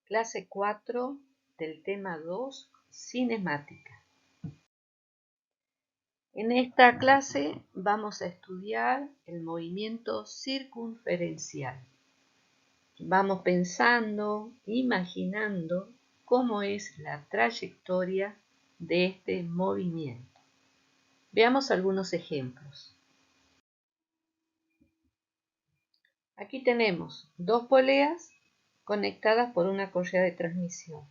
Clase 4 del tema 2, cinemática. En esta clase vamos a estudiar el movimiento circunferencial. Vamos pensando, imaginando cómo es la trayectoria de este movimiento. Veamos algunos ejemplos. Aquí tenemos dos poleas conectadas por una correa de transmisión.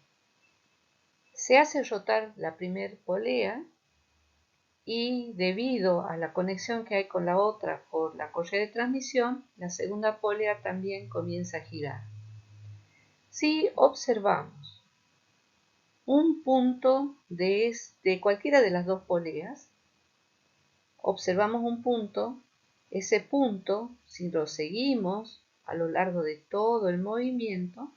Se hace rotar la primera polea y debido a la conexión que hay con la otra por la correa de transmisión, la segunda polea también comienza a girar. Si observamos un punto de cualquiera de las dos poleas, observamos un punto, ese punto, si lo seguimos a lo largo de todo el movimiento,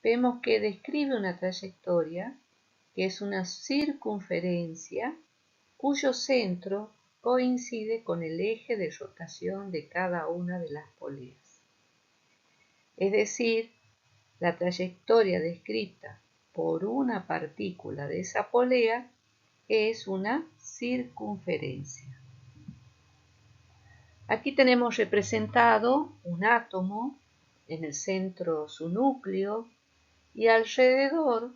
vemos que describe una trayectoria que es una circunferencia cuyo centro coincide con el eje de rotación de cada una de las poleas. Es decir, la trayectoria descrita por una partícula de esa polea es una circunferencia. Aquí tenemos representado un átomo, en el centro su núcleo y alrededor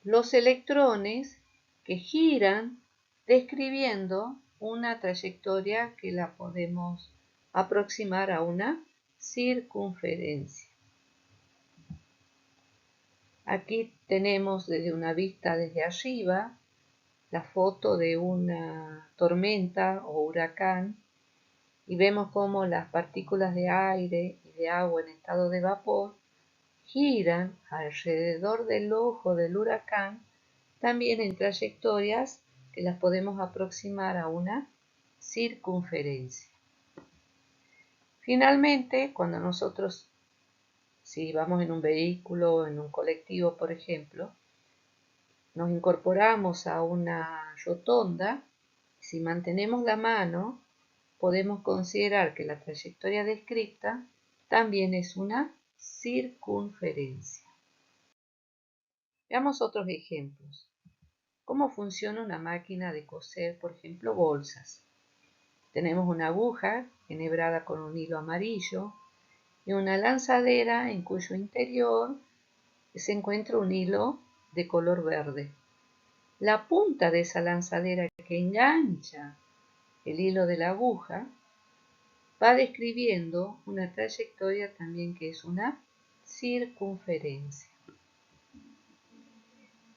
los electrones que giran describiendo una trayectoria que la podemos aproximar a una circunferencia. Aquí tenemos desde una vista desde arriba la foto de una tormenta o huracán y vemos cómo las partículas de aire y de agua en estado de vapor giran alrededor del ojo del huracán, también en trayectorias que las podemos aproximar a una circunferencia. Finalmente, cuando nosotros, si vamos en un vehículo o en un colectivo, por ejemplo, nos incorporamos a una rotonda, si mantenemos la mano, podemos considerar que la trayectoria descrita también es una circunferencia. Veamos otros ejemplos. ¿Cómo funciona una máquina de coser, por ejemplo, bolsas? Tenemos una aguja enhebrada con un hilo amarillo y una lanzadera en cuyo interior se encuentra un hilo de color verde. La punta de esa lanzadera que engancha el hilo de la aguja va describiendo una trayectoria también que es una circunferencia.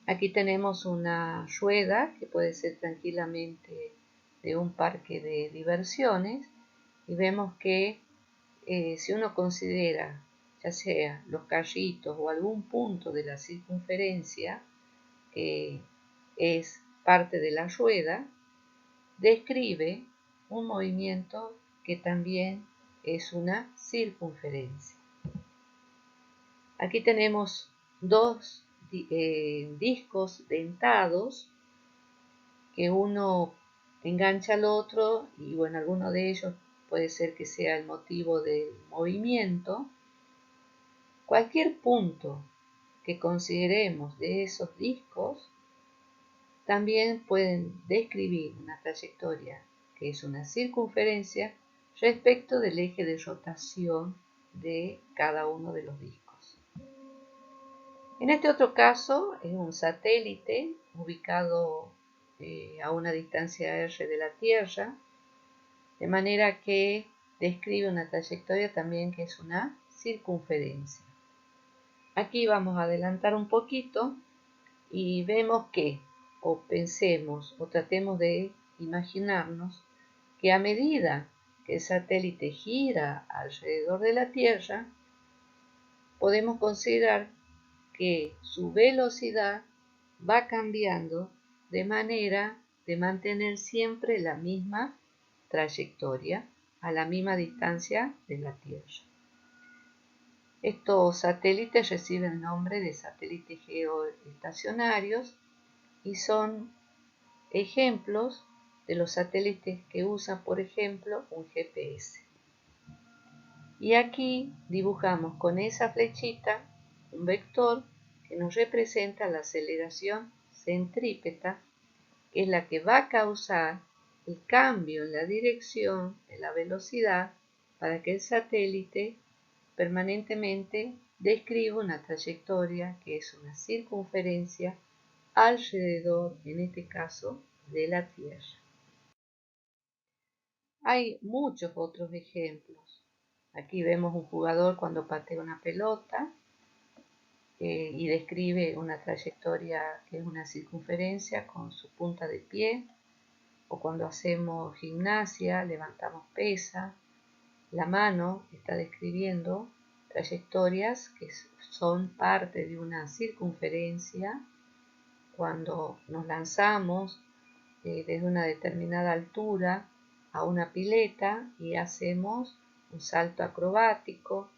Aquí tenemos una rueda que puede ser tranquilamente de un parque de diversiones y vemos que si uno considera ya sea los carritos o algún punto de la circunferencia que es parte de la rueda, describe un movimiento que también es una circunferencia. Aquí tenemos dos discos dentados que uno engancha al otro y bueno, alguno de ellos puede ser que sea el motivo del movimiento. Cualquier punto que consideremos de esos discos también pueden describir una trayectoria que es una circunferencia respecto del eje de rotación de cada uno de los discos. En este otro caso es un satélite ubicado a una distancia r de la Tierra, de manera que describe una trayectoria también que es una circunferencia. Aquí vamos a adelantar un poquito y vemos que, o pensemos o tratemos de imaginarnos que a medida que el satélite gira alrededor de la Tierra, podemos considerar que su velocidad va cambiando de manera de mantener siempre la misma trayectoria a la misma distancia de la Tierra. Estos satélites reciben el nombre de satélites geoestacionarios y son ejemplos de los satélites que usan, por ejemplo, un GPS. Y aquí dibujamos con esa flechita un vector que nos representa la aceleración centrípeta, que es la que va a causar el cambio en la dirección de la velocidad para que el satélite permanentemente describa una trayectoria que es una circunferencia alrededor, en este caso, de la Tierra. Hay muchos otros ejemplos. Aquí vemos un jugador cuando patea una pelota y describe una trayectoria que es una circunferencia con su punta de pie, o cuando hacemos gimnasia, levantamos pesa, la mano está describiendo trayectorias que son parte de una circunferencia. Cuando nos lanzamos desde una determinada altura a una pileta y hacemos un salto acrobático,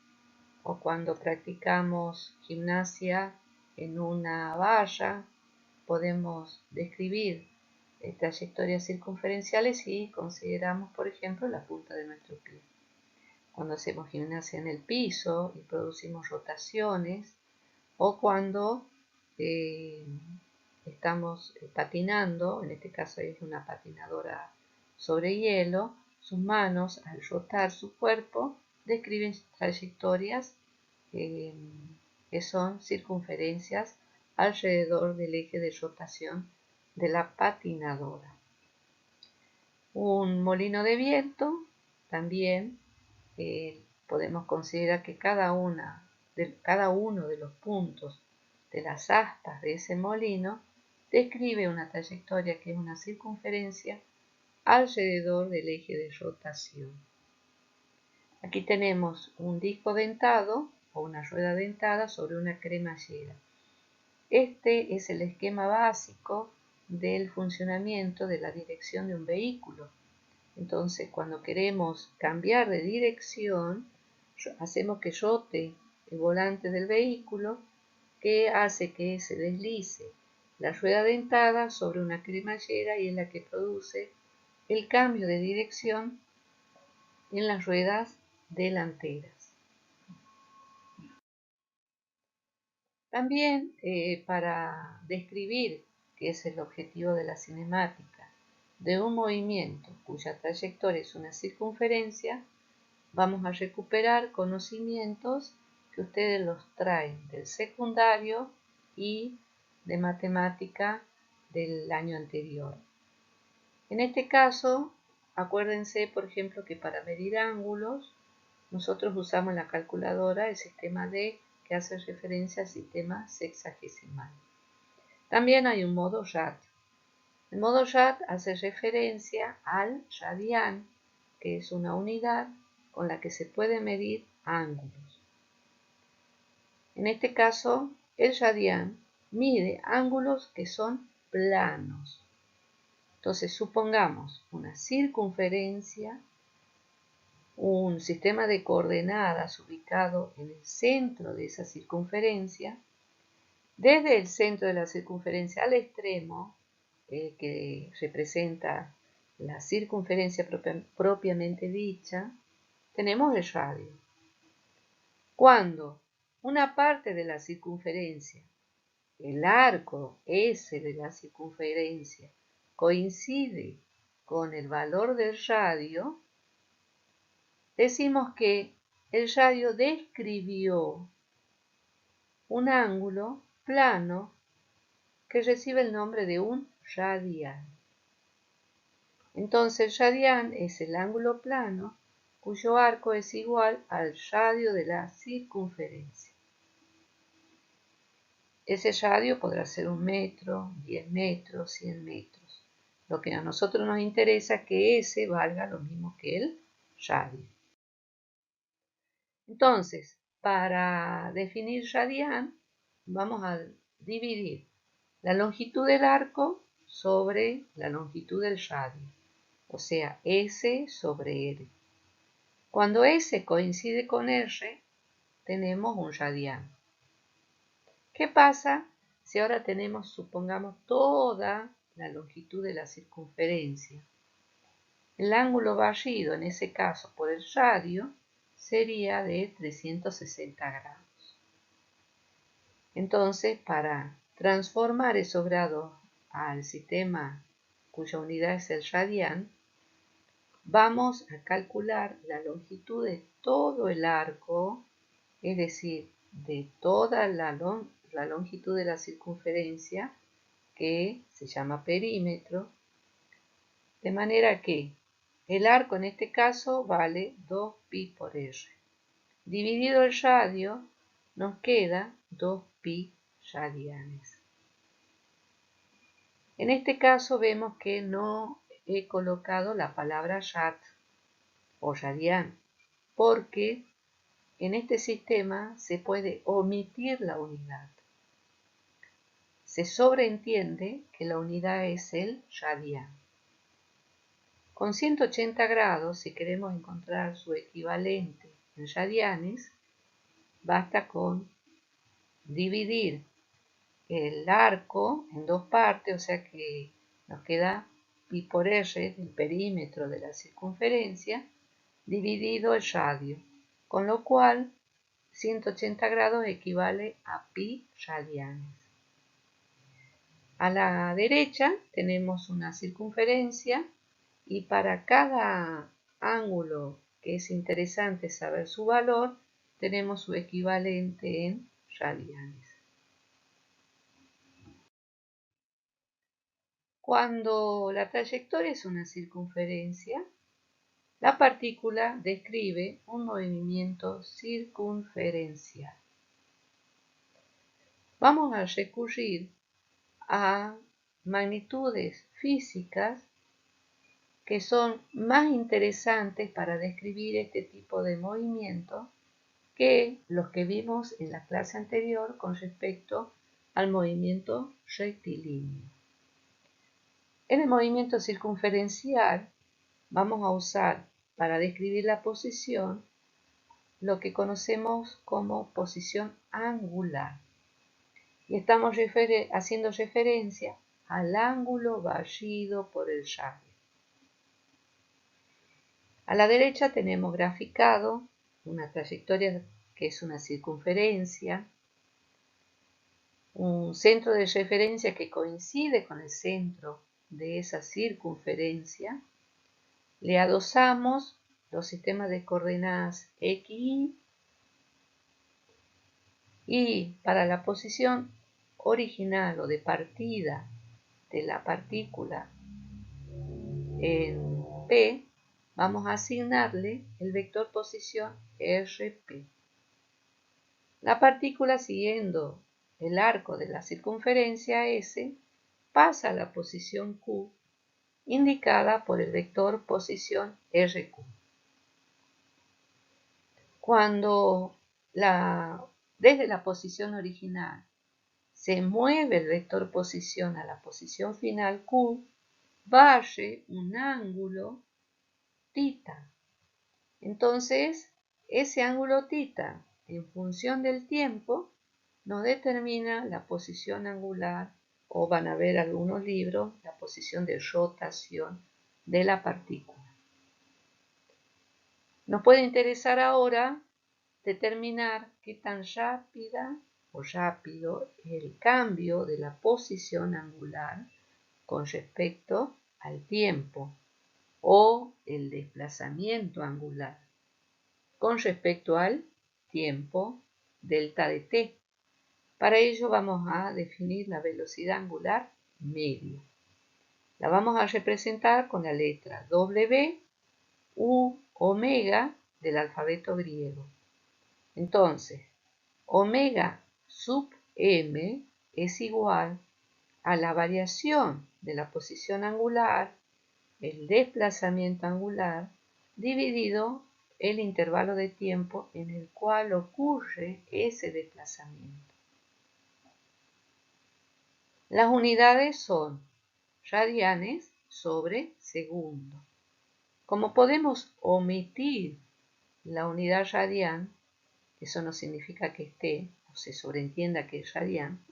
o cuando practicamos gimnasia en una valla, podemos describir trayectorias circunferenciales y consideramos, por ejemplo, la punta de nuestro pie. Cuando hacemos gimnasia en el piso y producimos rotaciones, o cuando estamos patinando, en este caso es una patinadora sobre hielo, sus manos al rotar su cuerpo describen trayectorias que son circunferencias alrededor del eje de rotación de la patinadora. Un molino de viento también podemos considerar que cada uno de los puntos de las astas de ese molino describe una trayectoria que es una circunferencia alrededor del eje de rotación. Aquí tenemos un disco dentado o una rueda dentada sobre una cremallera. Este es el esquema básico del funcionamiento de la dirección de un vehículo. Entonces, cuando queremos cambiar de dirección, hacemos que rote el volante del vehículo, que hace que se deslice la rueda dentada sobre una cremallera y es la que produce el cambio de dirección en las ruedas delanteras. También para describir, que es el objetivo de la cinemática, de un movimiento cuya trayectoria es una circunferencia, vamos a recuperar conocimientos que ustedes los traen del secundario y de matemática del año anterior. En este caso, acuérdense, por ejemplo, que para medir ángulos, nosotros usamos la calculadora, el sistema D, que hace referencia al sistema sexagesimal. También hay un modo RAD. El modo RAD hace referencia al radián, que es una unidad con la que se puede medir ángulos. En este caso, el radián mide ángulos que son planos. Entonces, supongamos una circunferencia, un sistema de coordenadas ubicado en el centro de esa circunferencia. Desde el centro de la circunferencia al extremo, que representa la circunferencia propiamente dicha, tenemos el radio. Cuando una parte de la circunferencia, el arco S de la circunferencia, coincide con el valor del radio, decimos que el radio describió un ángulo plano que recibe el nombre de un radián. Entonces, el radián es el ángulo plano cuyo arco es igual al radio de la circunferencia. Ese radio podrá ser 1 metro, 10 metros, 100 metros. Lo que a nosotros nos interesa es que ese valga lo mismo que el radio. Entonces, para definir radián, vamos a dividir la longitud del arco sobre la longitud del radio, o sea, S sobre R. Cuando S coincide con R, tenemos un radián. ¿Qué pasa si ahora tenemos, supongamos, toda la longitud de la circunferencia? El ángulo barrido, en ese caso por el radio, sería de 360 grados. Entonces, para transformar esos grados al sistema cuya unidad es el radian, vamos a calcular la longitud de todo el arco, es decir, de toda la longitud de la circunferencia, que se llama perímetro, de manera que el arco en este caso vale 2pi por r. Dividido el radio, nos queda 2pi radianes. En este caso vemos que no he colocado la palabra rad o radian, porque en este sistema se puede omitir la unidad. Se sobreentiende que la unidad es el radian. Con 180 grados, si queremos encontrar su equivalente en radianes, basta con dividir el arco en dos partes, o sea que nos queda pi por r del perímetro de la circunferencia, dividido el radio, con lo cual 180 grados equivale a pi radianes. A la derecha tenemos una circunferencia y para cada ángulo que es interesante saber su valor, tenemos su equivalente en radianes. Cuando la trayectoria es una circunferencia, la partícula describe un movimiento circunferencial. Vamos a recurrir a magnitudes físicas que son más interesantes para describir este tipo de movimiento que los que vimos en la clase anterior con respecto al movimiento rectilíneo. En el movimiento circunferencial vamos a usar para describir la posición lo que conocemos como posición angular. Y estamos haciendo referencia al ángulo barrido por el radio. A la derecha tenemos graficado una trayectoria que es una circunferencia, un centro de referencia que coincide con el centro de esa circunferencia. Le adosamos los sistemas de coordenadas x, y para la posición original o de partida de la partícula en P, vamos a asignarle el vector posición RP. La partícula, siguiendo el arco de la circunferencia S, pasa a la posición Q, indicada por el vector posición RQ. Cuando desde la posición original se mueve el vector posición a la posición final Q, barre un ángulo θ. Entonces, ese ángulo θ, en función del tiempo, nos determina la posición angular, o van a ver algunos libros, la posición de rotación de la partícula. Nos puede interesar ahora determinar qué tan rápida o rápido es el cambio de la posición angular con respecto al tiempo, o el desplazamiento angular con respecto al tiempo delta de t. Para ello vamos a definir la velocidad angular media. La vamos a representar con la letra W, U, omega del alfabeto griego. Entonces, omega sub m es igual a la variación de la posición angular, el desplazamiento angular, dividido el intervalo de tiempo en el cual ocurre ese desplazamiento. Las unidades son radianes sobre segundo. Como podemos omitir la unidad radian, eso no significa que esté o se sobreentienda que es radian,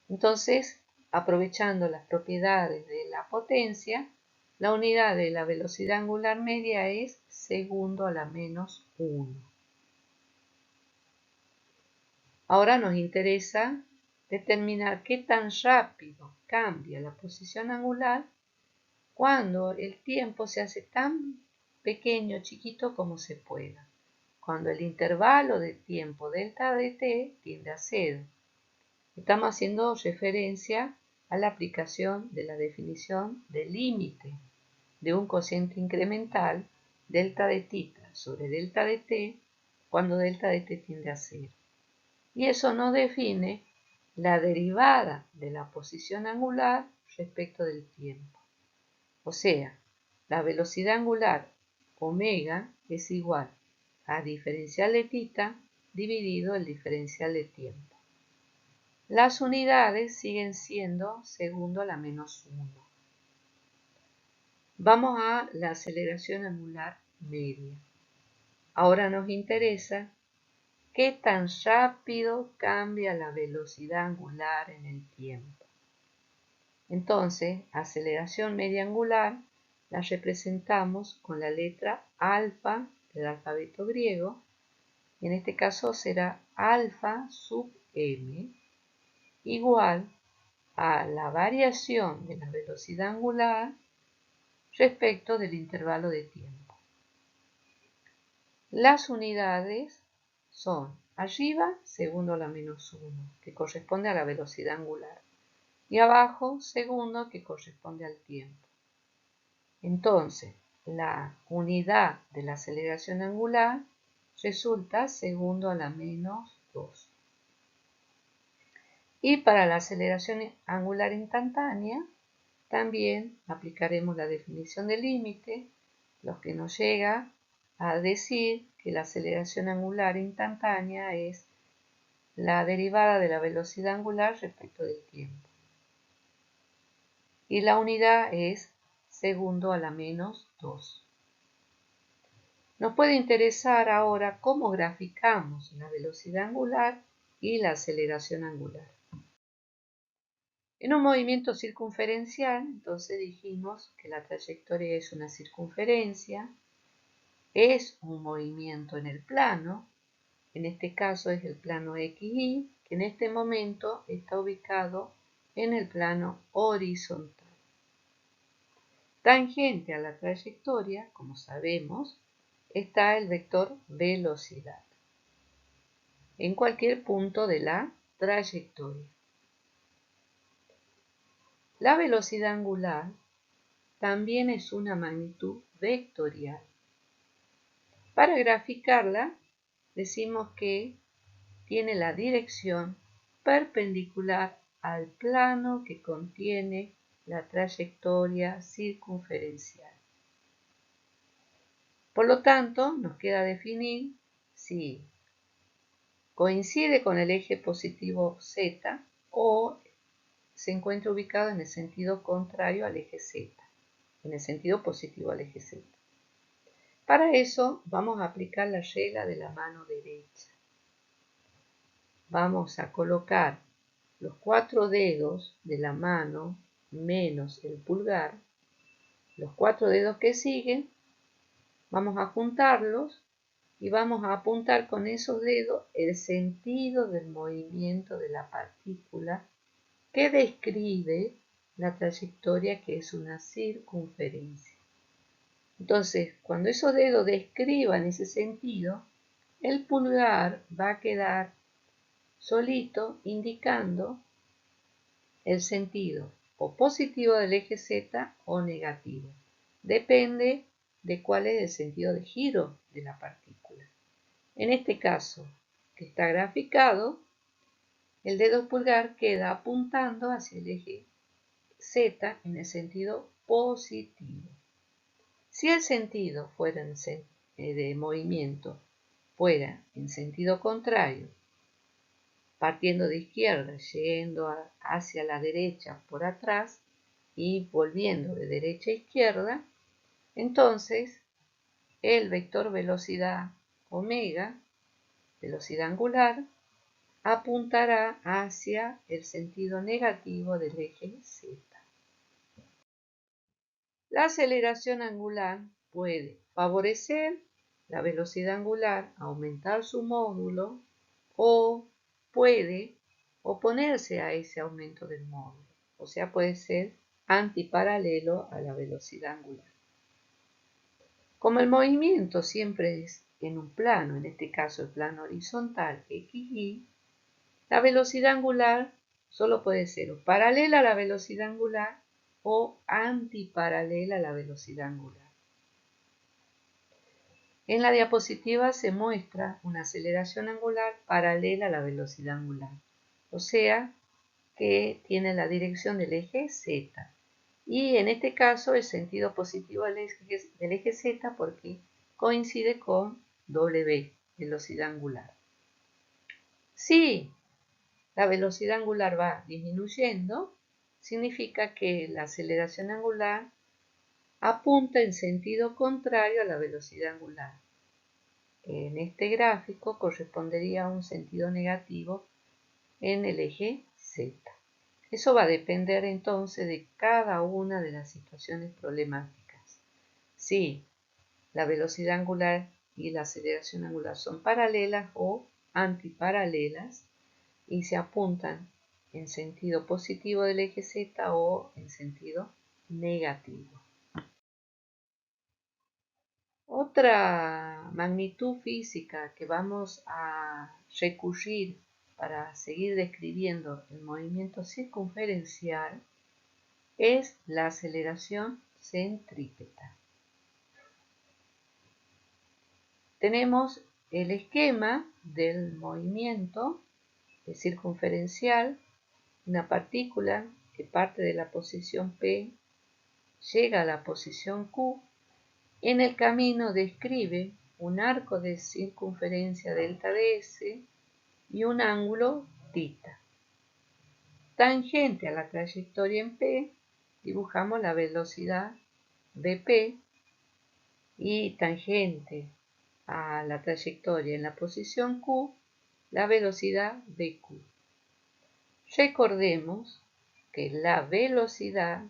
entonces, aprovechando las propiedades de la potencia, la unidad de la velocidad angular media es segundo a la -1. Ahora nos interesa determinar qué tan rápido cambia la posición angular cuando el tiempo se hace tan pequeño, chiquito como se pueda, cuando el intervalo de tiempo delta de t tiende a 0. Estamos haciendo referencia a la aplicación de la definición del límite de un cociente incremental delta de θ sobre delta de t cuando delta de t tiende a 0. Y eso nos define la derivada de la posición angular respecto del tiempo. O sea, la velocidad angular omega es igual a diferencial de θ dividido el diferencial de tiempo. Las unidades siguen siendo segundo a la menos 1. Vamos a la aceleración angular media. Ahora nos interesa qué tan rápido cambia la velocidad angular en el tiempo. Entonces, aceleración media angular la representamos con la letra alfa del alfabeto griego. En este caso será alfa sub m igual a la variación de la velocidad angular respecto del intervalo de tiempo. Las unidades son arriba segundo a la menos 1, que corresponde a la velocidad angular, y abajo segundo, que corresponde al tiempo. Entonces, la unidad de la aceleración angular resulta segundo a la menos 2. Y para la aceleración angular instantánea, también aplicaremos la definición del límite, lo que nos llega a decir que la aceleración angular instantánea es la derivada de la velocidad angular respecto del tiempo. Y la unidad es segundo a la menos 2. Nos puede interesar ahora cómo graficamos la velocidad angular y la aceleración angular. En un movimiento circunferencial, entonces dijimos que la trayectoria es una circunferencia, es un movimiento en el plano, en este caso es el plano XY, que en este momento está ubicado en el plano horizontal. Tangente a la trayectoria, como sabemos, está el vector velocidad en cualquier punto de la trayectoria. La velocidad angular también es una magnitud vectorial. Para graficarla, decimos que tiene la dirección perpendicular al plano que contiene la trayectoria circunferencial. Por lo tanto, nos queda definir si coincide con el eje positivo Z o se encuentra ubicado en el sentido contrario al eje Z, en el sentido positivo al eje Z. Para eso vamos a aplicar la regla de la mano derecha. Vamos a colocar los 4 dedos de la mano menos el pulgar, los 4 dedos que siguen, vamos a juntarlos y vamos a apuntar con esos dedos el sentido del movimiento de la partícula que describe la trayectoria, que es una circunferencia. Entonces, cuando esos dedos describan ese sentido, el pulgar va a quedar solito indicando el sentido o positivo del eje Z o negativo. Depende de cuál es el sentido de giro de la partícula. En este caso, que está graficado, el dedo pulgar queda apuntando hacia el eje Z en el sentido positivo. Si el sentido fuera de movimiento fuera en sentido contrario, partiendo de izquierda, yendo hacia la derecha por atrás y volviendo de derecha a izquierda, entonces el vector velocidad omega, velocidad angular, apuntará hacia el sentido negativo del eje Z. La aceleración angular puede favorecer la velocidad angular, aumentar su módulo, o puede oponerse a ese aumento del módulo, o sea, puede ser antiparalelo a la velocidad angular. Como el movimiento siempre es en un plano, en este caso el plano horizontal XY, la velocidad angular solo puede ser o paralela a la velocidad angular o antiparalela a la velocidad angular. En la diapositiva se muestra una aceleración angular paralela a la velocidad angular, o sea que tiene la dirección del eje Z. Y en este caso el sentido positivo del eje Z porque coincide con W, velocidad angular. Si la velocidad angular va disminuyendo, significa que la aceleración angular apunta en sentido contrario a la velocidad angular. En este gráfico correspondería a un sentido negativo en el eje Z. Eso va a depender entonces de cada una de las situaciones problemáticas. Si la velocidad angular y la aceleración angular son paralelas o antiparalelas y se apuntan en sentido positivo del eje Z o en sentido negativo. Otra magnitud física que vamos a recurrir para seguir describiendo el movimiento circunferencial es la aceleración centrípeta. Tenemos el esquema del movimiento circunferencial, una partícula que parte de la posición P, llega a la posición Q, en el camino describe un arco de circunferencia delta de S y un ángulo θ. Tangente a la trayectoria en P, dibujamos la velocidad Vp y tangente a la trayectoria en la posición Q, la velocidad Vq. Recordemos que la velocidad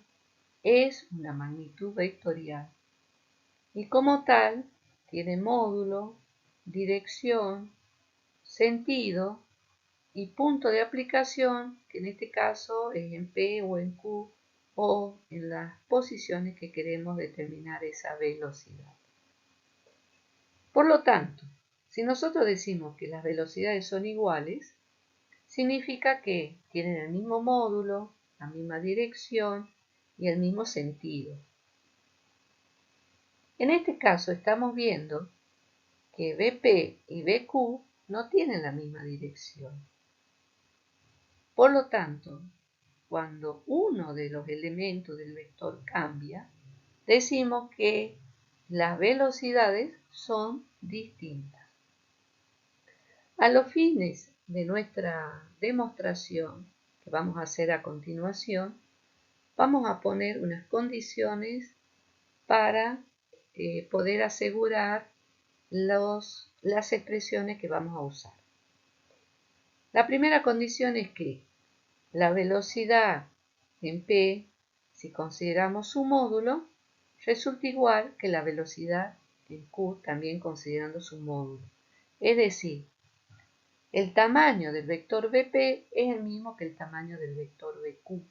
es una magnitud vectorial y como tal tiene módulo, dirección, sentido y punto de aplicación, que en este caso es en P o en Q o en las posiciones que queremos determinar esa velocidad. Por lo tanto, si nosotros decimos que las velocidades son iguales, significa que tienen el mismo módulo, la misma dirección y el mismo sentido. En este caso estamos viendo que Vp y Vq no tienen la misma dirección. Por lo tanto, cuando uno de los elementos del vector cambia, decimos que las velocidades son distintas. A los fines de nuestra demostración, que vamos a hacer a continuación, vamos a poner unas condiciones para poder asegurar las expresiones que vamos a usar. La primera condición es que la velocidad en P, si consideramos su módulo, resulta igual que la velocidad en Q también considerando su módulo. Es decir, el tamaño del vector Vp es el mismo que el tamaño del vector Vq.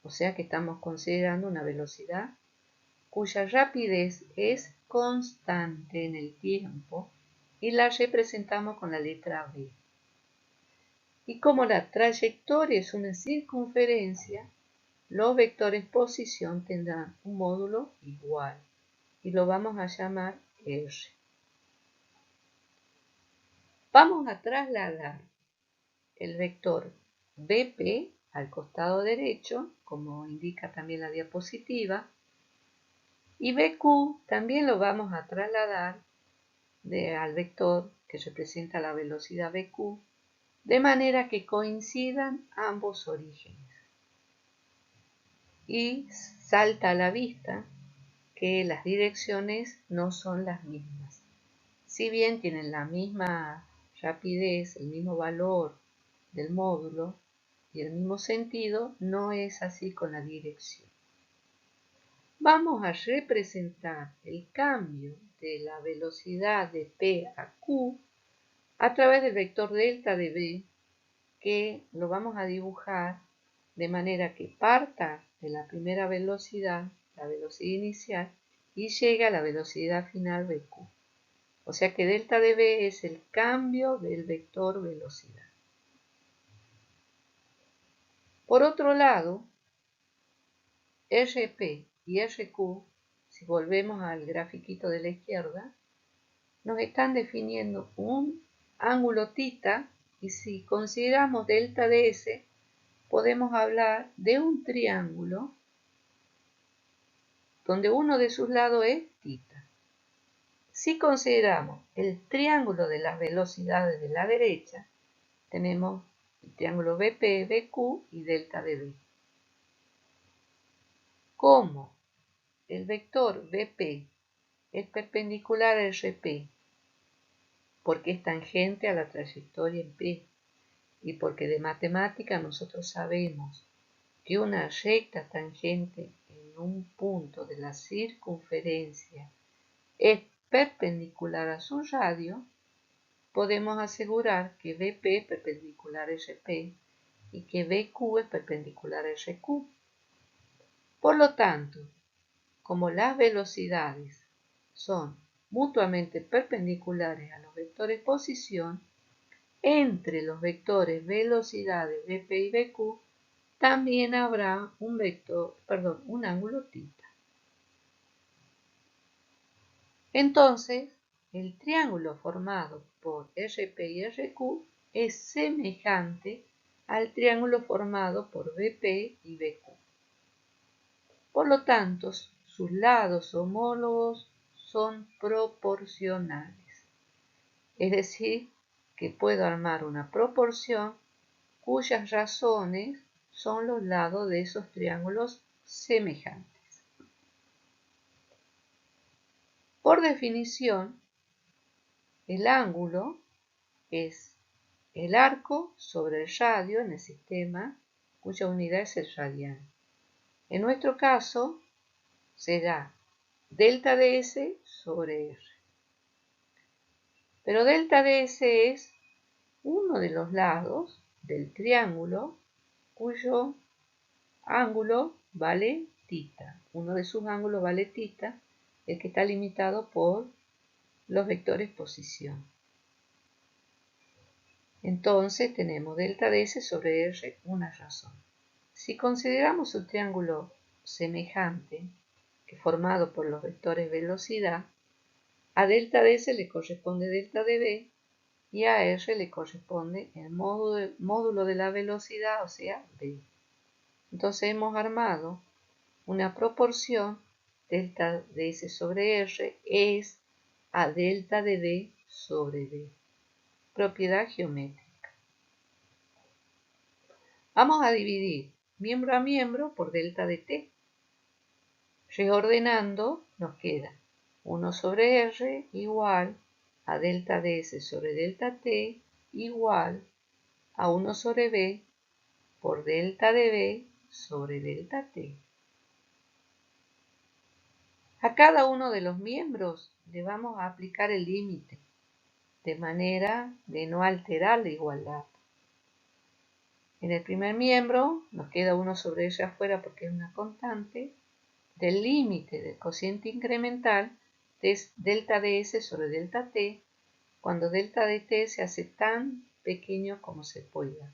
O sea que estamos considerando una velocidad cuya rapidez es constante en el tiempo y la representamos con la letra V. Y como la trayectoria es una circunferencia, los vectores posición tendrán un módulo igual y lo vamos a llamar R. Vamos a trasladar el vector Vp al costado derecho, como indica también la diapositiva, y Vq también lo vamos a trasladar al vector que representa la velocidad Vq, de manera que coincidan ambos orígenes. Y salta a la vista que las direcciones no son las mismas. Si bien tienen la misma rapidez, el mismo valor del módulo y el mismo sentido, no es así con la dirección. Vamos a representar el cambio de la velocidad de P a Q a través del vector delta de V que lo vamos a dibujar de manera que parta de la primera velocidad, la velocidad inicial, y llega a la velocidad final bq. O sea que delta de v es el cambio del vector velocidad. Por otro lado, Rp y Rq, si volvemos al grafiquito de la izquierda, nos están definiendo un ángulo θ, y si consideramos delta ds, podemos hablar de un triángulo donde uno de sus lados es θ. Si consideramos el triángulo de las velocidades de la derecha, tenemos el triángulo BP, BQ y delta dB. Como el vector BP es perpendicular a RP, porque es tangente a la trayectoria en P, y porque de matemática nosotros sabemos que una recta tangente en un punto de la circunferencia es perpendicular a su radio, podemos asegurar que BP es perpendicular a RP y que BQ es perpendicular a RQ. Por lo tanto, como las velocidades son mutuamente perpendiculares a los vectores posición, entre los vectores velocidades BP y BQ también habrá un ángulo θ. Entonces, el triángulo formado por RP y RQ es semejante al triángulo formado por BP y BQ. Por lo tanto, sus lados homólogos son proporcionales. Es decir, que puedo armar una proporción cuyas razones son los lados de esos triángulos semejantes. Por definición, el ángulo es el arco sobre el radio en el sistema cuya unidad es el radian. En nuestro caso será delta ds sobre r. Pero delta ds es uno de los lados del triángulo cuyo ángulo vale θ. Uno de sus ángulos vale θ, el que está limitado por los vectores posición. Entonces tenemos delta ds sobre r una razón. Si consideramos un triángulo semejante, que formado por los vectores velocidad, a delta ds le corresponde delta db y a r le corresponde el módulo de la velocidad, o sea, b. Entonces hemos armado una proporción delta ds sobre r es a delta db sobre b. Propiedad geométrica. Vamos a dividir miembro a miembro por delta de t. Reordenando nos queda 1 sobre r igual a delta ds sobre delta t igual a 1 sobre b por delta db sobre delta t. A cada uno de los miembros le vamos a aplicar el límite, de manera de no alterar la igualdad. En el primer miembro nos queda 1 sobre r afuera porque es una constante. Del límite del cociente incremental es delta ds sobre delta t, cuando delta de t se hace tan pequeño como se pueda,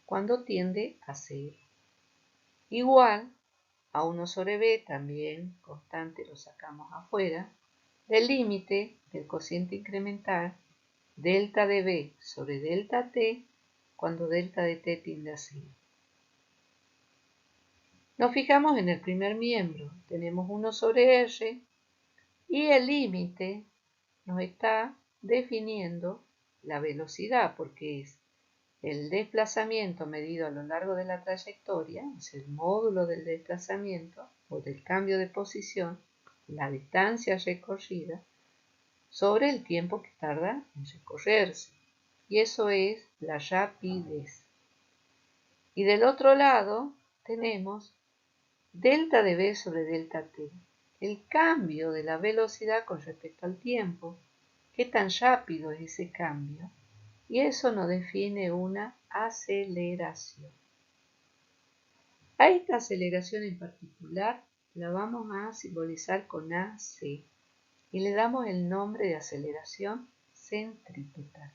cuando tiende a 0. Igual a 1 sobre b, también constante, lo sacamos afuera, del límite del cociente incremental delta de b sobre delta t, cuando delta de t tiende a 0. Nos fijamos en el primer miembro, tenemos 1 sobre r y el límite nos está definiendo la velocidad, porque es el desplazamiento medido a lo largo de la trayectoria, es el módulo del desplazamiento o del cambio de posición, la distancia recorrida, sobre el tiempo que tarda en recorrerse. Y eso es la rapidez. Y del otro lado tenemos delta de b sobre delta t, el cambio de la velocidad con respecto al tiempo, qué tan rápido es ese cambio, y eso nos define una aceleración. A esta aceleración en particular la vamos a simbolizar con AC y le damos el nombre de aceleración centrípeta.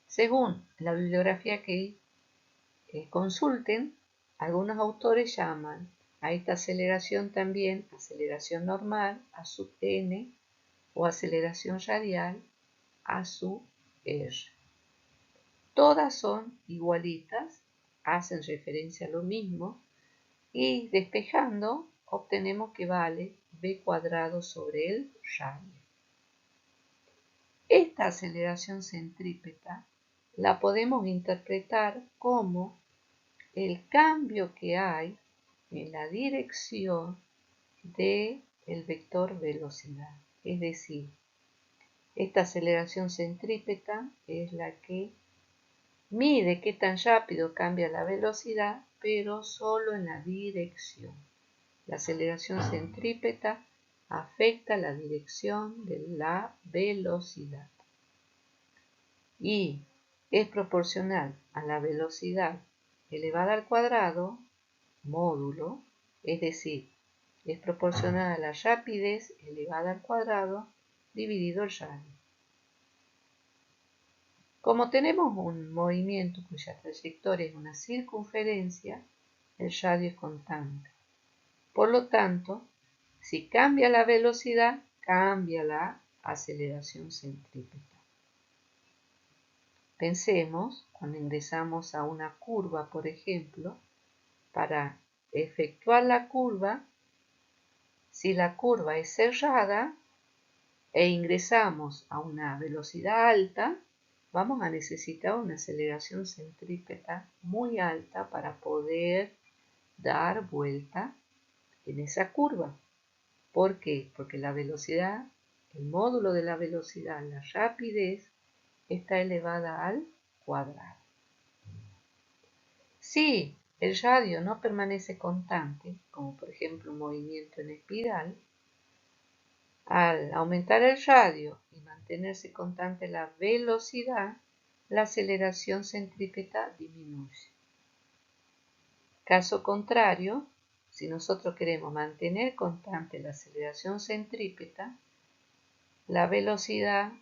Según la bibliografía que consulten, algunos autores llaman a esta aceleración también aceleración normal, A sub n, o aceleración radial, A sub r. Todas son igualitas, hacen referencia a lo mismo, y despejando obtenemos que vale b cuadrado sobre el radio. Esta aceleración centrípeta la podemos interpretar como el cambio que hay en la dirección del vector velocidad. Es decir, esta aceleración centrípeta es la que mide qué tan rápido cambia la velocidad, pero solo en la dirección. La aceleración centrípeta afecta la dirección de la velocidad y es proporcional a la velocidad elevada al cuadrado, módulo, es decir, es proporcional a la rapidez elevada al cuadrado dividido el radio. Como tenemos un movimiento cuya trayectoria es una circunferencia, el radio es constante. Por lo tanto, si cambia la velocidad, cambia la aceleración centrípeta. Pensemos, cuando ingresamos a una curva, por ejemplo, para efectuar la curva, si la curva es cerrada e ingresamos a una velocidad alta, vamos a necesitar una aceleración centrípeta muy alta para poder dar vuelta en esa curva. ¿Por qué? Porque la velocidad, el módulo de la velocidad, la rapidez, está elevada al cuadrado. Si el radio no permanece constante, como por ejemplo un movimiento en espiral, al aumentar el radio y mantenerse constante la velocidad, la aceleración centrípeta disminuye. Caso contrario, si nosotros queremos mantener constante la aceleración centrípeta, la velocidad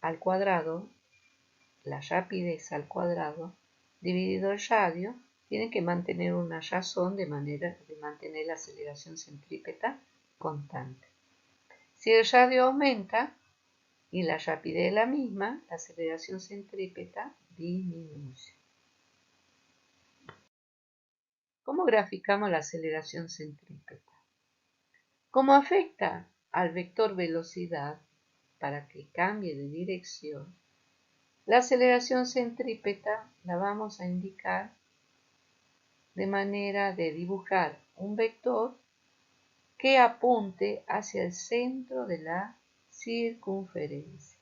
al cuadrado, la rapidez al cuadrado, dividido el radio, tiene que mantener una razón de manera de mantener la aceleración centrípeta constante. Si el radio aumenta y la rapidez es la misma, la aceleración centrípeta disminuye. ¿Cómo graficamos la aceleración centrípeta? Como afecta al vector velocidad para que cambie de dirección, la aceleración centrípeta la vamos a indicar de manera de dibujar un vector que apunte hacia el centro de la circunferencia.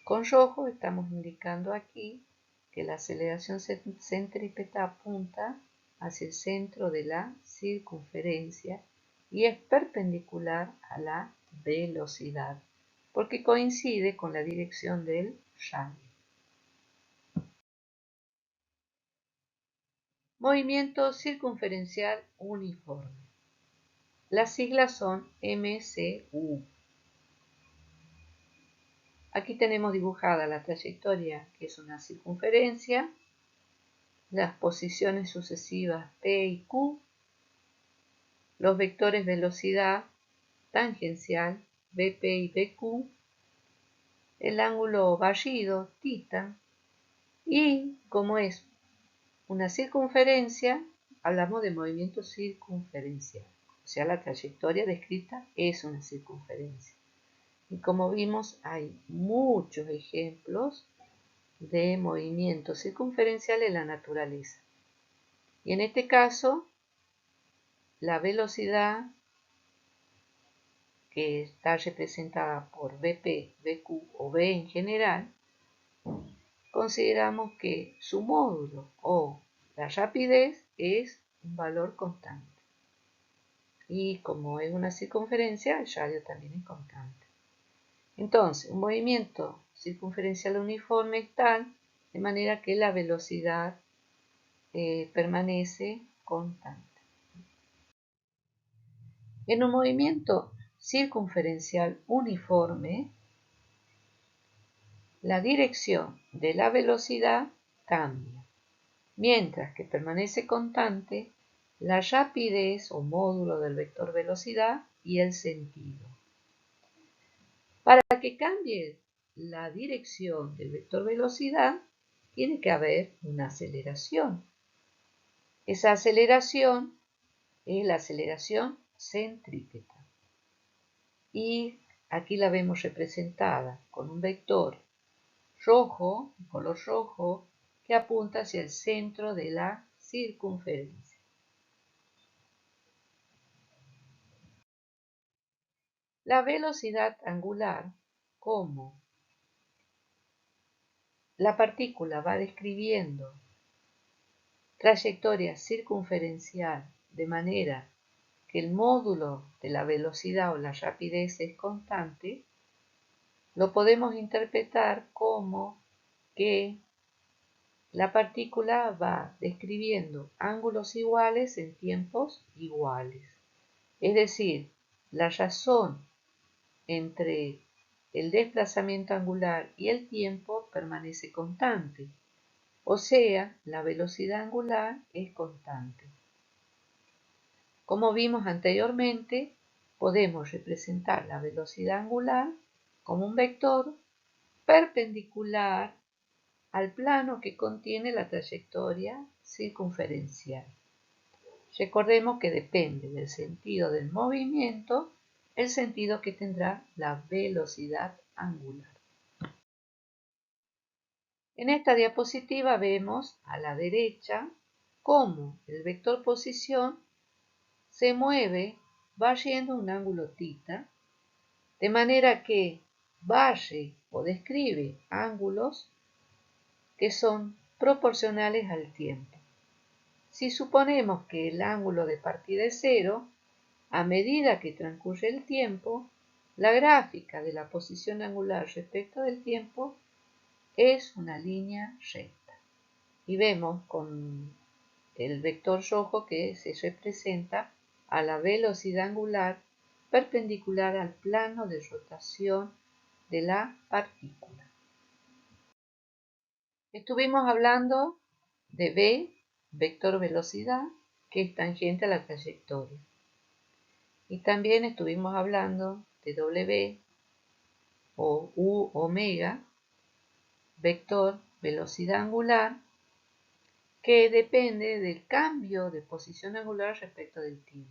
Con rojo estamos indicando aquí que la aceleración centrípeta apunta hacia el centro de la circunferencia y es perpendicular a la velocidad, porque coincide con la dirección del radio. Movimiento circunferencial uniforme. Las siglas son MCU. Aquí tenemos dibujada la trayectoria, que es una circunferencia, las posiciones sucesivas P y Q, los vectores velocidad tangencial BP y BQ, el ángulo barrido θ, y como es una circunferencia, hablamos de movimiento circunferencial, o sea, la trayectoria descrita es una circunferencia. Y como vimos, hay muchos ejemplos de movimiento circunferencial en la naturaleza. Y en este caso, la velocidad, que está representada por BP, BQ o B en general, consideramos que su módulo o la rapidez es un valor constante. Y como es una circunferencia, el radio también es constante. Entonces, un movimiento circunferencial uniforme es tal, de manera que la velocidad permanece constante. En un movimiento circunferencial uniforme, la dirección de la velocidad cambia, mientras que permanece constante la rapidez o módulo del vector velocidad y el sentido. Para que cambie la dirección del vector velocidad, tiene que haber una aceleración. Esa aceleración es la aceleración centrípeta. Y aquí la vemos representada con un vector rojo, color rojo, que apunta hacia el centro de la circunferencia. La velocidad angular, como la partícula va describiendo trayectoria circunferencial de manera que el módulo de la velocidad o la rapidez es constante, lo podemos interpretar como que la partícula va describiendo ángulos iguales en tiempos iguales. Es decir, la razón entre el desplazamiento angular y el tiempo permanece constante, o sea, la velocidad angular es constante. Como vimos anteriormente, podemos representar la velocidad angular como un vector perpendicular al plano que contiene la trayectoria circunferencial. Recordemos que depende del sentido del movimiento el sentido que tendrá la velocidad angular. En esta diapositiva vemos a la derecha cómo el vector posición se mueve barriendo un ángulo θ, de manera que barre o describe ángulos que son proporcionales al tiempo. Si suponemos que el ángulo de partida es 0, a medida que transcurre el tiempo, la gráfica de la posición angular respecto del tiempo es una línea recta. Y vemos con el vector rojo que se representa a la velocidad angular perpendicular al plano de rotación de la partícula. Estuvimos hablando de v, vector velocidad, que es tangente a la trayectoria. Y también estuvimos hablando de w o u omega, vector velocidad angular, que depende del cambio de posición angular respecto del tiempo.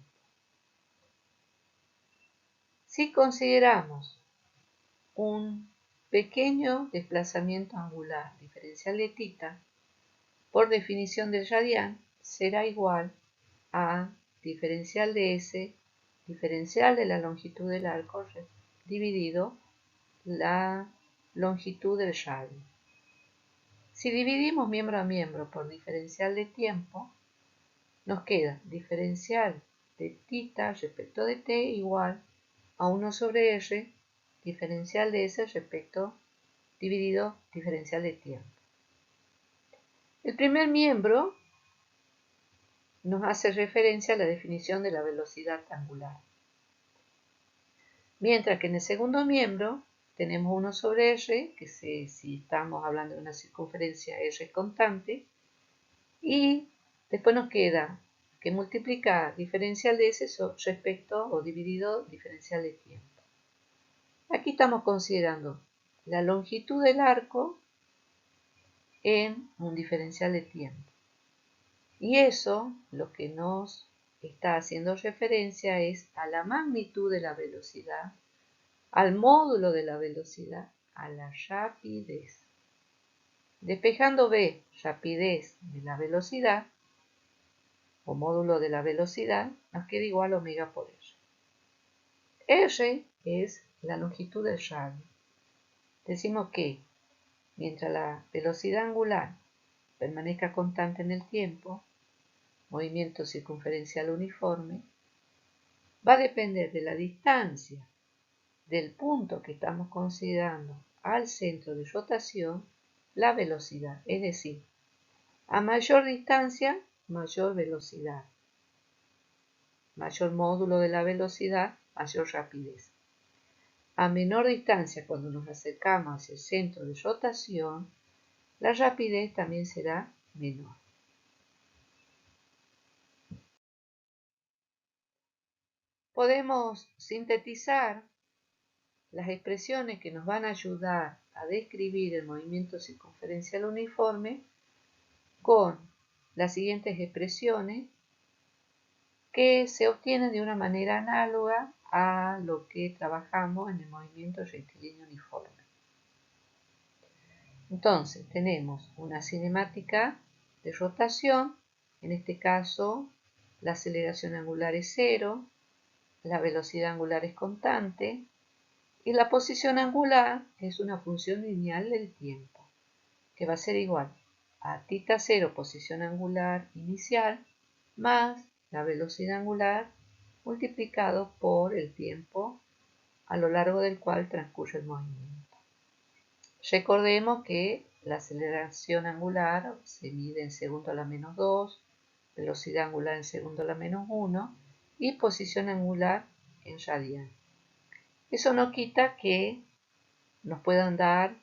Si consideramos un pequeño desplazamiento angular diferencial de θ, por definición del radián, será igual a diferencial de S, diferencial de la longitud del arco dividido la longitud del radio. Si dividimos miembro a miembro por diferencial de tiempo, nos queda diferencial de θ respecto de t igual a 1 sobre r, diferencial de S respecto dividido diferencial de tiempo. El primer miembro nos hace referencia a la definición de la velocidad angular. Mientras que en el segundo miembro tenemos 1 sobre r, que si estamos hablando de una circunferencia r es constante, y después nos queda que multiplicar diferencial de S respecto o dividido diferencial de tiempo. Aquí estamos considerando la longitud del arco en un diferencial de tiempo. Y eso lo que nos está haciendo referencia es a la magnitud de la velocidad, al módulo de la velocidad, a la rapidez. Despejando v, rapidez de la velocidad, o módulo de la velocidad, nos queda igual a omega por r. R es la longitud del radio. Decimos que mientras la velocidad angular permanezca constante en el tiempo, movimiento circunferencial uniforme, va a depender de la distancia del punto que estamos considerando al centro de rotación la velocidad, es decir, a mayor distancia, mayor velocidad, mayor módulo de la velocidad, mayor rapidez. A menor distancia, cuando nos acercamos hacia el centro de rotación, la rapidez también será menor. Podemos sintetizar las expresiones que nos van a ayudar a describir el movimiento circunferencial uniforme con las siguientes expresiones que se obtienen de una manera análoga a lo que trabajamos en el movimiento rectilíneo uniforme. Entonces tenemos una cinemática de rotación, en este caso la aceleración angular es 0, la velocidad angular es constante y la posición angular es una función lineal del tiempo, que va a ser igual a θ0 posición angular inicial más la velocidad angular multiplicado por el tiempo a lo largo del cual transcurre el movimiento. Recordemos que la aceleración angular se mide en segundo a la menos 2, velocidad angular en segundo a la menos 1 y posición angular en radian. Eso no quita que nos puedan dar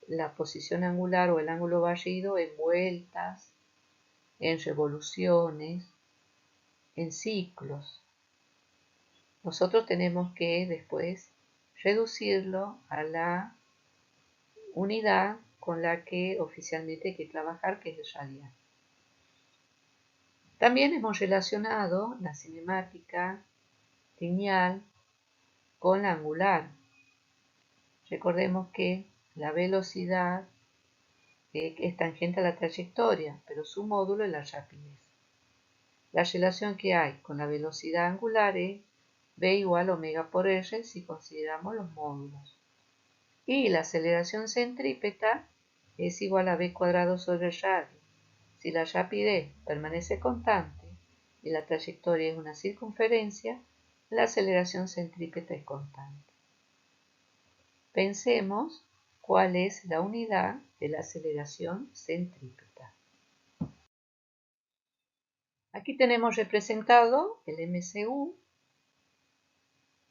la posición angular o el ángulo barrido en vueltas, en revoluciones, en ciclos. Nosotros tenemos que después reducirlo a la unidad con la que oficialmente hay que trabajar, que es el radian. También hemos relacionado la cinemática lineal con la angular. Recordemos que la velocidad es tangente a la trayectoria, pero su módulo es la rapidez. La relación que hay con la velocidad angular es v igual a omega por r si consideramos los módulos. Y la aceleración centrípeta es igual a v cuadrado sobre el radio. Si la rapidez permanece constante y la trayectoria es una circunferencia, la aceleración centrípeta es constante. Pensemos cuál es la unidad de la aceleración centrípeta. Aquí tenemos representado el MCU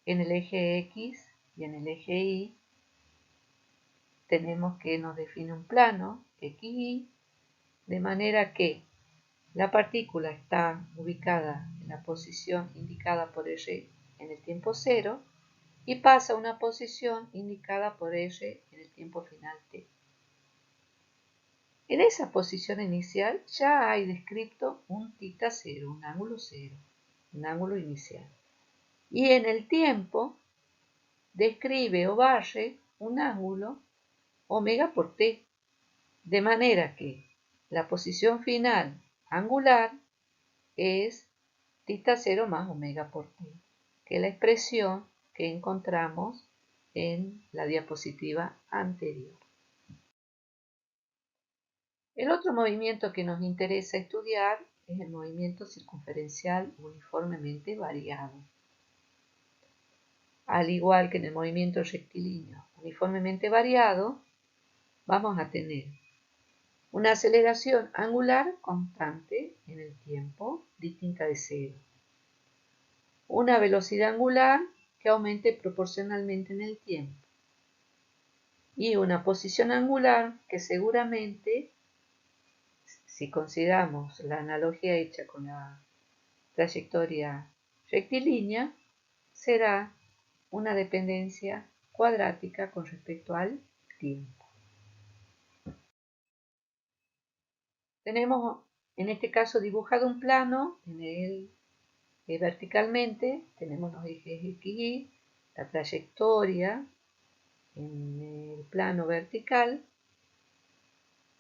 en el eje X y en el eje Y. Tenemos que nos define un plano XY, de manera que la partícula está ubicada en la posición indicada por R en el tiempo 0 y pasa a una posición indicada por R en el tiempo final t. En esa posición inicial ya hay descrito un θ0, un ángulo 0, un ángulo inicial. Y en el tiempo describe o barre un ángulo omega por t, de manera que la posición final angular es θ0 más omega por t, que es la expresión que encontramos en la diapositiva anterior. El otro movimiento que nos interesa estudiar es el movimiento circunferencial uniformemente variado. Al igual que en el movimiento rectilíneo uniformemente variado, vamos a tener una aceleración angular constante en el tiempo, distinta de 0. Una velocidad angular que aumente proporcionalmente en el tiempo. Y una posición angular que seguramente, si consideramos la analogía hecha con la trayectoria rectilínea, será una dependencia cuadrática con respecto al tiempo. Tenemos en este caso dibujado un plano en el verticalmente, tenemos los ejes X y Y, la trayectoria en el plano vertical,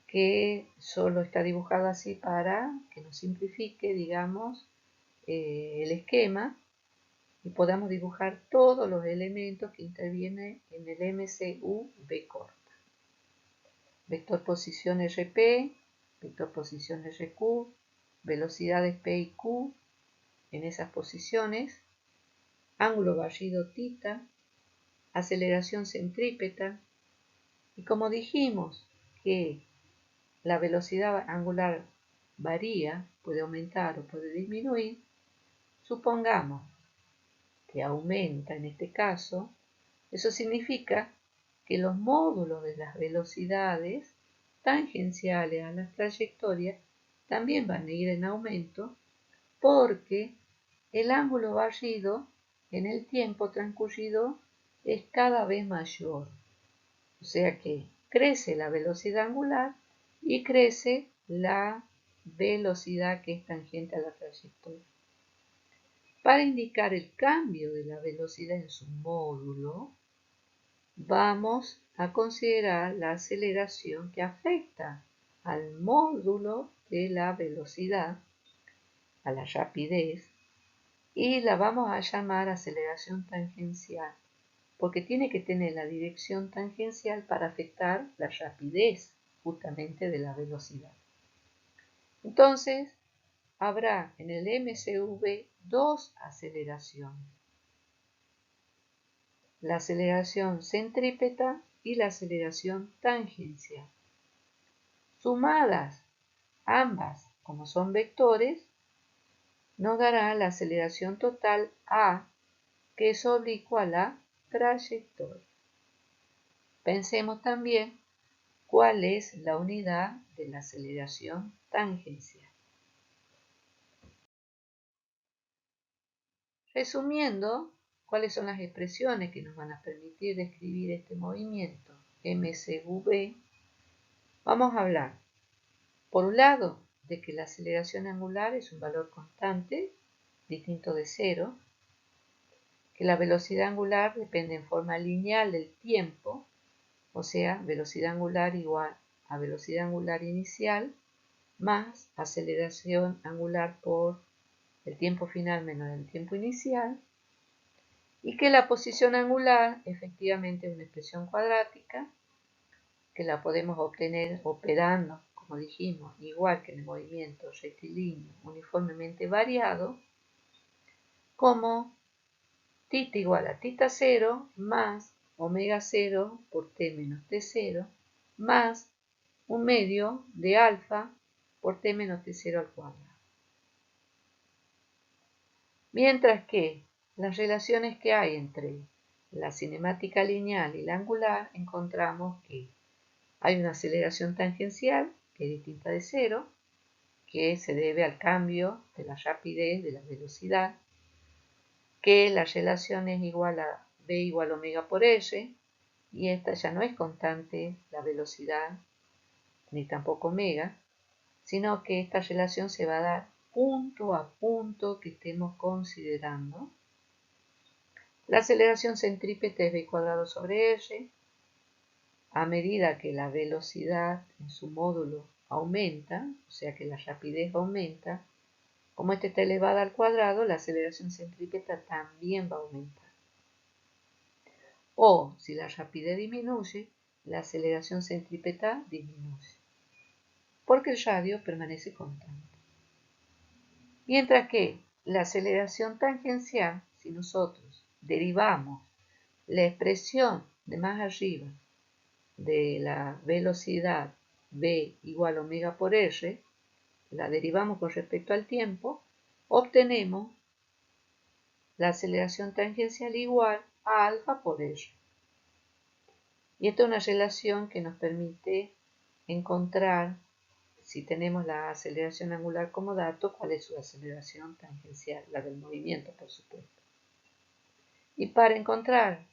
que solo está dibujado así para que nos simplifique, digamos, el esquema y podamos dibujar todos los elementos que intervienen en el MCU B corta. Vector posición RP, vector posición RQ, velocidades P y Q en esas posiciones, ángulo barrido θ, aceleración centrípeta, Y como dijimos que la velocidad angular varía, puede aumentar o puede disminuir, supongamos que aumenta en este caso, eso significa que los módulos de las velocidades tangenciales a las trayectorias también van a ir en aumento porque el ángulo barrido en el tiempo transcurrido es cada vez mayor. O sea que crece la velocidad angular y crece la velocidad que es tangente a la trayectoria. Para indicar el cambio de la velocidad en su módulo, vamos a considerar la aceleración que afecta al módulo de la velocidad, a la rapidez, y la vamos a llamar aceleración tangencial, porque tiene que tener la dirección tangencial para afectar la rapidez justamente de la velocidad. Entonces, habrá en el MCV dos aceleraciones: la aceleración centrípeta y la aceleración tangencial. Sumadas ambas, como son vectores, nos dará la aceleración total A, que es oblicua a la trayectoria. Pensemos también cuál es la unidad de la aceleración tangencial. Resumiendo, ¿cuáles son las expresiones que nos van a permitir describir este movimiento MCV? Vamos a hablar, por un lado, de que la aceleración angular es un valor constante, distinto de cero, que la velocidad angular depende en forma lineal del tiempo, o sea, velocidad angular igual a velocidad angular inicial más aceleración angular por el tiempo final menos el tiempo inicial, y que la posición angular efectivamente es una expresión cuadrática que la podemos obtener operando, como dijimos, igual que en el movimiento rectilíneo uniformemente variado, como θ igual a θ0 más omega 0 por t menos t0 más un medio de alfa por t menos t0 al cuadrado. Mientras que las relaciones que hay entre la cinemática lineal y la angular, encontramos que hay una aceleración tangencial que es distinta de cero, que se debe al cambio de la rapidez de la velocidad, que la relación es igual a b igual a omega por r, y esta ya no es constante la velocidad ni tampoco omega, sino que esta relación se va a dar punto a punto que estemos considerando. La aceleración centrípeta es v cuadrado sobre r. A medida que la velocidad en su módulo aumenta, o sea que la rapidez aumenta, como esta está elevada al cuadrado, la aceleración centrípeta también va a aumentar. O si la rapidez disminuye, la aceleración centrípeta disminuye, porque el radio permanece constante. Mientras que la aceleración tangencial, si nosotros derivamos la expresión de más arriba de la velocidad v igual a omega por r, la derivamos con respecto al tiempo, obtenemos la aceleración tangencial igual a alfa por r. Y esta es una relación que nos permite encontrar, si tenemos la aceleración angular como dato, cuál es su aceleración tangencial, la del movimiento, por supuesto. Y para encontrar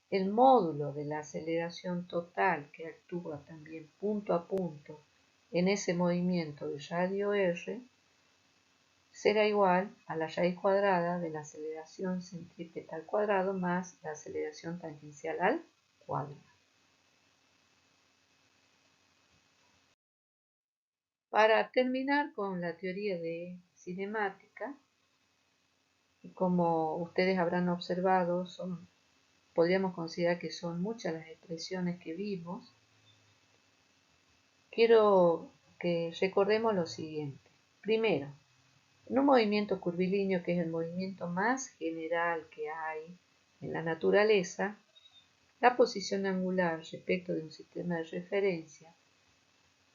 el módulo de la aceleración total que actúa también punto a punto en ese movimiento de radio r, será igual a la raíz cuadrada de la aceleración centrípeta al cuadrado más la aceleración tangencial al cuadrado. Para terminar con la teoría de cinemática, como ustedes habrán observado, podríamos considerar que son muchas las expresiones que vimos. Quiero que recordemos lo siguiente. Primero, en un movimiento curvilíneo, que es el movimiento más general que hay en la naturaleza, la posición angular respecto de un sistema de referencia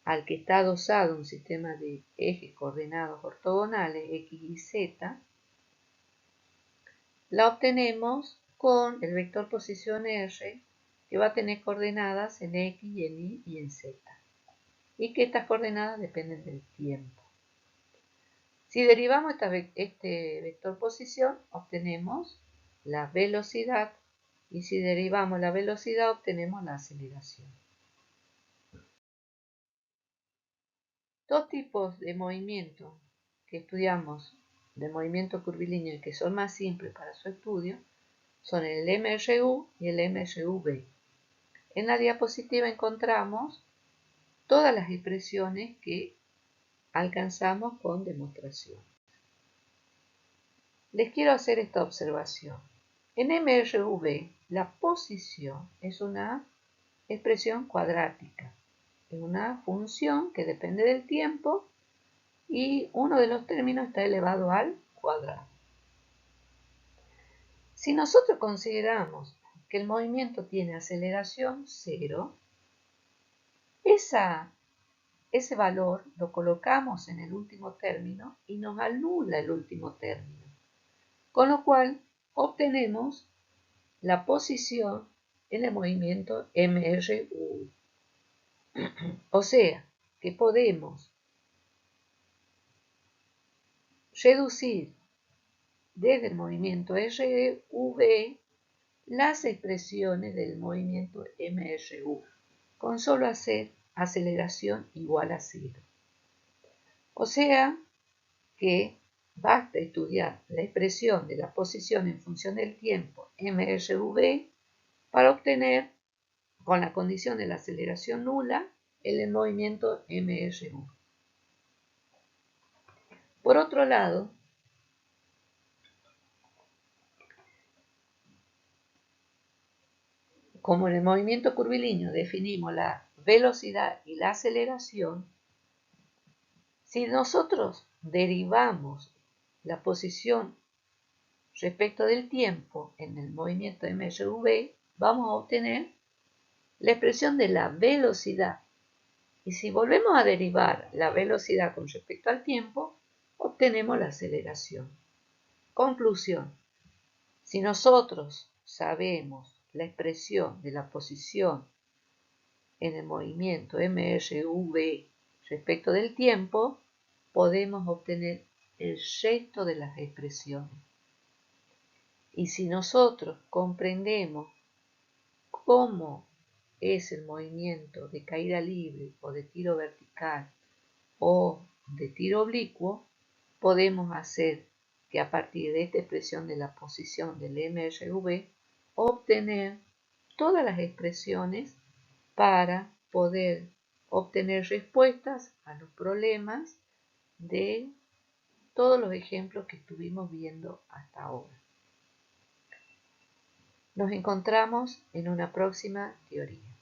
al que está adosado un sistema de ejes coordenados ortogonales x y z, la obtenemos con el vector posición R, que va a tener coordenadas en x, en y y en z, y que estas coordenadas dependen del tiempo. Si derivamos este vector posición, obtenemos la velocidad, y si derivamos la velocidad, obtenemos la aceleración. Dos tipos de movimiento que estudiamos, de movimiento curvilíneo, y que son más simples para su estudio, son el MRU y el MRV. En la diapositiva encontramos todas las expresiones que alcanzamos con demostración. Les quiero hacer esta observación. En MRV, la posición es una expresión cuadrática. Es una función que depende del tiempo y uno de los términos está elevado al cuadrado. Si nosotros consideramos que el movimiento tiene aceleración 0, ese valor lo colocamos en el último término y nos anula el último término, con lo cual obtenemos la posición en el movimiento MRU. O sea, que podemos reducir desde el movimiento RV las expresiones del movimiento MRU, con solo hacer aceleración igual a 0. O sea que basta estudiar la expresión de la posición en función del tiempo MRV para obtener, con la condición de la aceleración nula, el movimiento MRU. Por otro lado, como en el movimiento curvilíneo definimos la velocidad y la aceleración, si nosotros derivamos la posición respecto del tiempo en el movimiento MRV, vamos a obtener la expresión de la velocidad. Y si volvemos a derivar la velocidad con respecto al tiempo, obtenemos la aceleración. Conclusión. Si nosotros sabemos la expresión de la posición en el movimiento MRV respecto del tiempo, podemos obtener el resto de las expresiones. Y si nosotros comprendemos cómo es el movimiento de caída libre o de tiro vertical o de tiro oblicuo, podemos hacer que a partir de esta expresión de la posición del MRV obtener todas las expresiones para poder obtener respuestas a los problemas de todos los ejemplos que estuvimos viendo hasta ahora. Nos encontramos en una próxima teoría.